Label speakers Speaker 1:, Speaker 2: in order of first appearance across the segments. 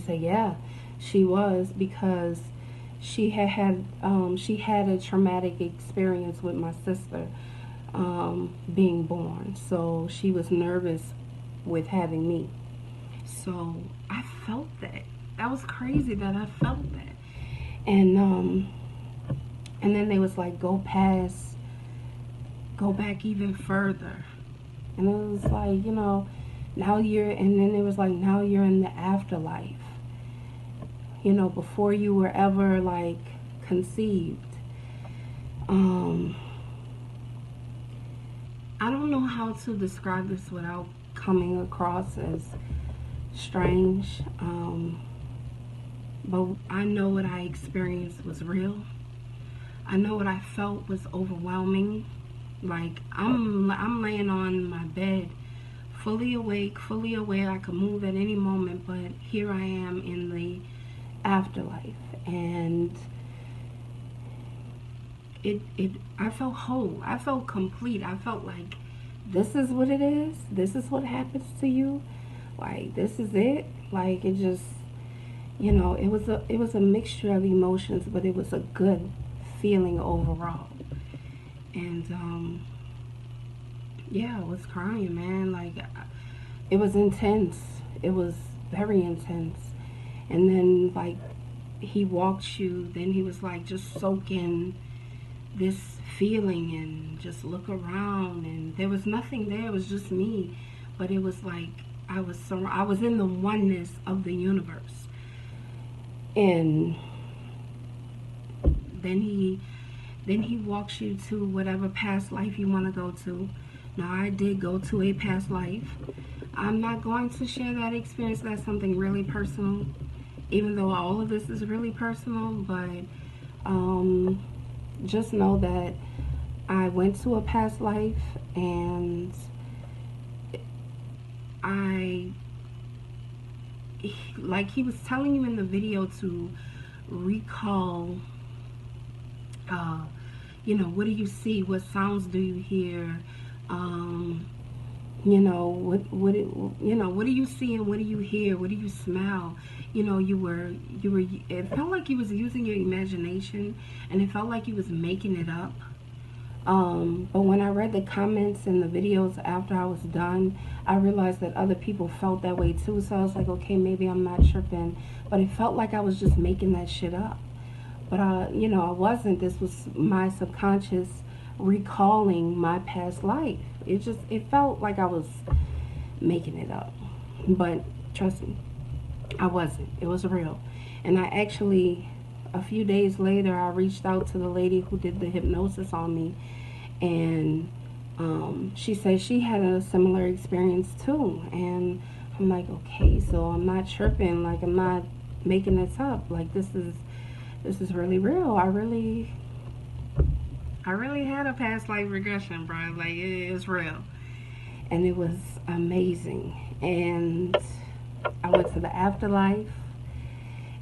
Speaker 1: say, yeah, she was, because she had a traumatic experience with my sister being born. So she was nervous with having me. So I felt that. That was crazy that I felt that. And then they was like, go back even further. And it was like, and then it was like, now you're in the afterlife. Before you were ever like conceived. I don't know how to describe this without coming across as strange. But I know what I experienced was real. I know what I felt was overwhelming. Like I'm laying on my bed, fully awake, fully aware. I could move at any moment, but here I am in the afterlife, and I felt whole. I felt complete. I felt like this is what it is. This is what happens to you. Like, this is it. Like, it just, it was a mixture of emotions, but it was a good feeling overall. And yeah, I was crying, man. Like, it was intense. It was very intense. And then, like, he walked you, then he was like, just soak in this feeling and just look around, and there was nothing there. It was just me, but it was like I was in the oneness of the universe. And then he walks you to whatever past life you want to go to. Now, I did go to a past life. I'm not going to share that experience. That's something really personal, even though all of this is really personal. But just know that I went to a past life, and like he was telling you in the video to recall, what do you see? What sounds do you hear? What do you see and what do you hear? What do you smell? It felt like you was using your imagination, and it felt like you was making it up. But when I read the comments and the videos after I was done, I realized that other people felt that way too. So I was like, okay, maybe I'm not tripping. But it felt like I was just making that shit up. But I wasn't. This was my subconscious recalling my past life. It felt like I was making it up. But trust me, I wasn't. It was real. And I actually, a few days later, I reached out to the lady who did the hypnosis on me, and she said she had a similar experience too. And I'm like, okay, so I'm not tripping. Like, I'm not making this up. Like, this is really real. I really had a past life regression, bro. Like, it's real. And it was amazing. And I went to the afterlife,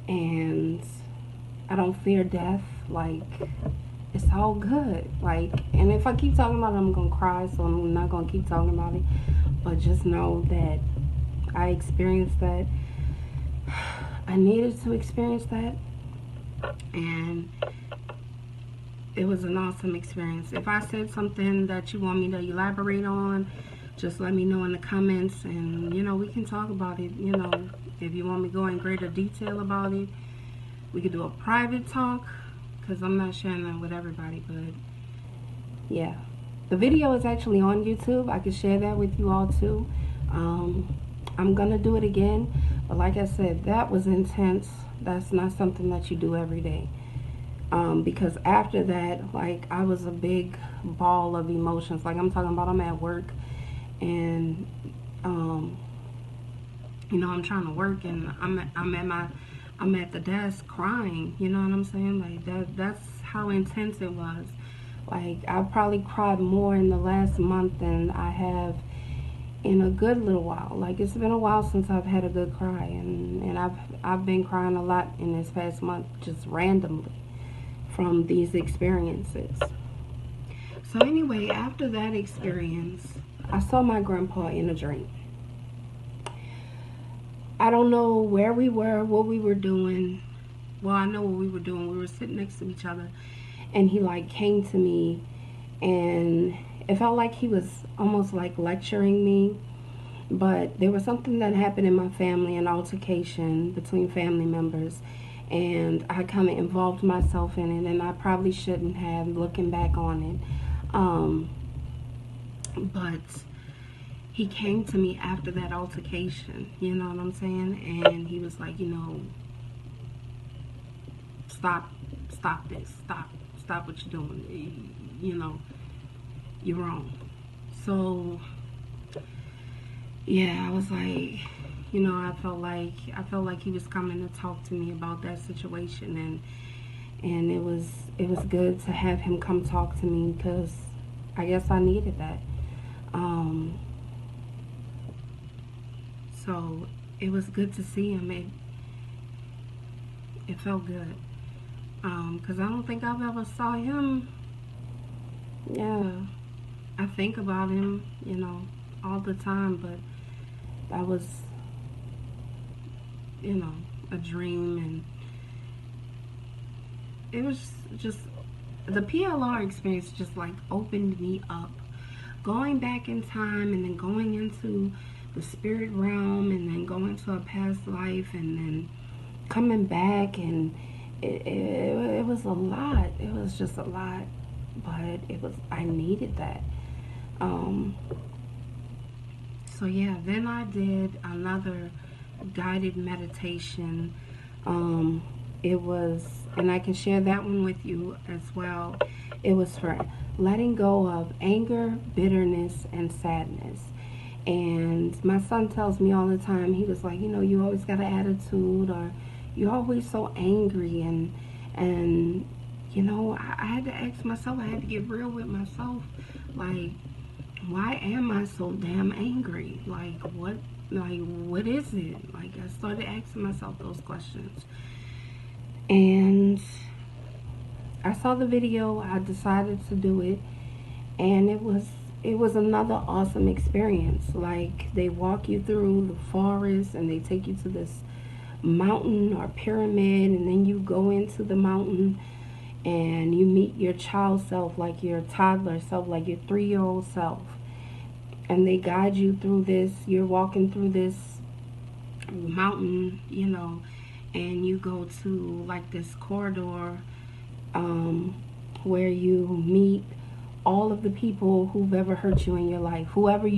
Speaker 1: and I don't fear death. Like, it's all good. Like, and if I keep talking about it, I'm gonna cry, so I'm not gonna keep talking about it. But just know that I experienced that. I needed to experience that, and it was an awesome experience. If I said something that you want me to elaborate on, just let me know in the comments, and we can talk about it. If you want me to go in greater detail about it, we could do a private talk, because I'm not sharing that with everybody. But yeah, the video is actually on YouTube. I can share that with you all too. I'm gonna do it again, but like I said, that was intense. That's not something that you do every day. Because after that, like, I was a big ball of emotions. Like, I'm talking about, I'm at work, and I'm trying to work, and I'm at the desk crying. You know what I'm saying? Like, that's how intense it was. Like, I probably cried more in the last month than I have in a good little while. Like, it's been a while since I've had a good cry, and I've been crying a lot in this past month, just randomly, from these experiences. So anyway, after that experience, I saw my grandpa in a dream. I don't know where we were, what we were doing. Well, I know what we were doing. We were sitting next to each other, and he like came to me, and it felt like he was almost like lecturing me. But there was something that happened in my family, an altercation between family members, and I kind of involved myself in it, and I probably shouldn't have, looking back on it. But he came to me after that altercation, you know what I'm saying? And he was like, stop this, stop what you're doing, you're wrong. So yeah, I was like, I felt like he was coming to talk to me about that situation, and it was good to have him come talk to me, because I guess I needed that. So it was good to see him. It felt good, because I don't think I've ever saw him. Yeah, I think about him, all the time, but that was, a dream, and it was just, the PLR experience just like opened me up. Going back in time, and then going into the spirit realm, and then going to a past life, and then coming back, and it was a lot. It was just a lot, but I needed that. So yeah, then I did another guided meditation. It was, and I can share that one with you as well. It was for letting go of anger, bitterness, and sadness. And my son tells me all the time, he was like, you always got an attitude, or you're always so angry, and I had to ask myself, I had to get real with myself, like, why am I so damn angry? Like, what is it? Like, I started asking myself those questions. And I saw the video, I decided to do it, and it was another awesome experience. Like, they walk you through the forest, and they take you to this mountain or pyramid, and then you go into the mountain, and you meet your child self, like your toddler self, like your 3-year-old self. And they guide you through this. You're walking through this mountain, and you go to like this corridor, where you meet all of the people who've ever hurt you in your life. Whoever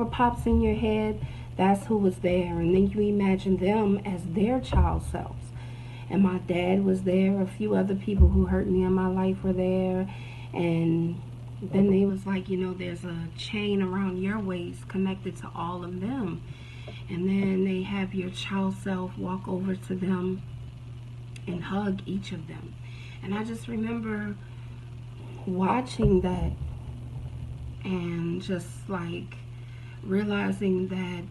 Speaker 1: pops in your head, that's who was there. And then you imagine them as their child selves. And my dad was there. A few other people who hurt me in my life were there. And then they was like, there's a chain around your waist connected to all of them. And then they have your child self walk over to them and hug each of them. And I just remember watching that, and just like realizing that,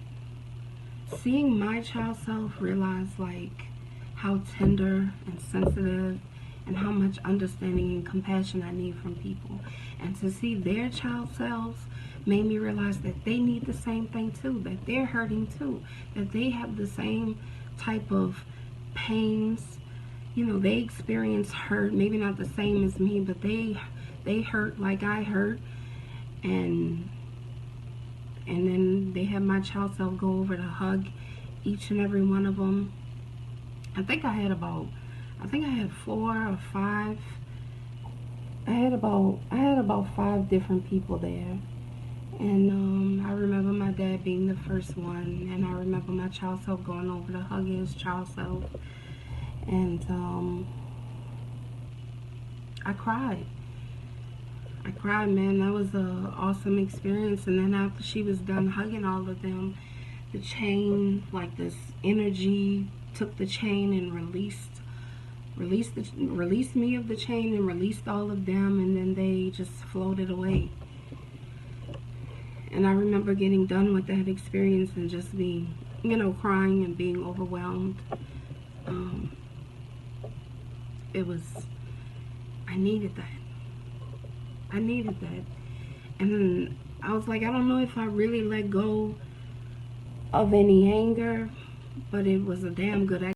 Speaker 1: seeing my child self, realize like how tender and sensitive and how much understanding and compassion I need from people. And to see their child selves made me realize that they need the same thing too, that they're hurting too, that they have the same type of pains. They experience hurt, maybe not the same as me, but they hurt like I hurt. And then they have my child self go over to hug each and every one of them. I think I had 4 or 5. I had about 5 different people there. And I remember my dad being the first one, and I remember my child self going over to hug his child self. And I cried, man. That was an awesome experience. And then after she was done hugging all of them, the chain, like this energy, took the chain and released me of the chain, and released all of them, and then they just floated away. And I remember getting done with that experience and just being, crying and being overwhelmed. I needed that. And then I was like, I don't know if I really let go of any anger, but it was a damn good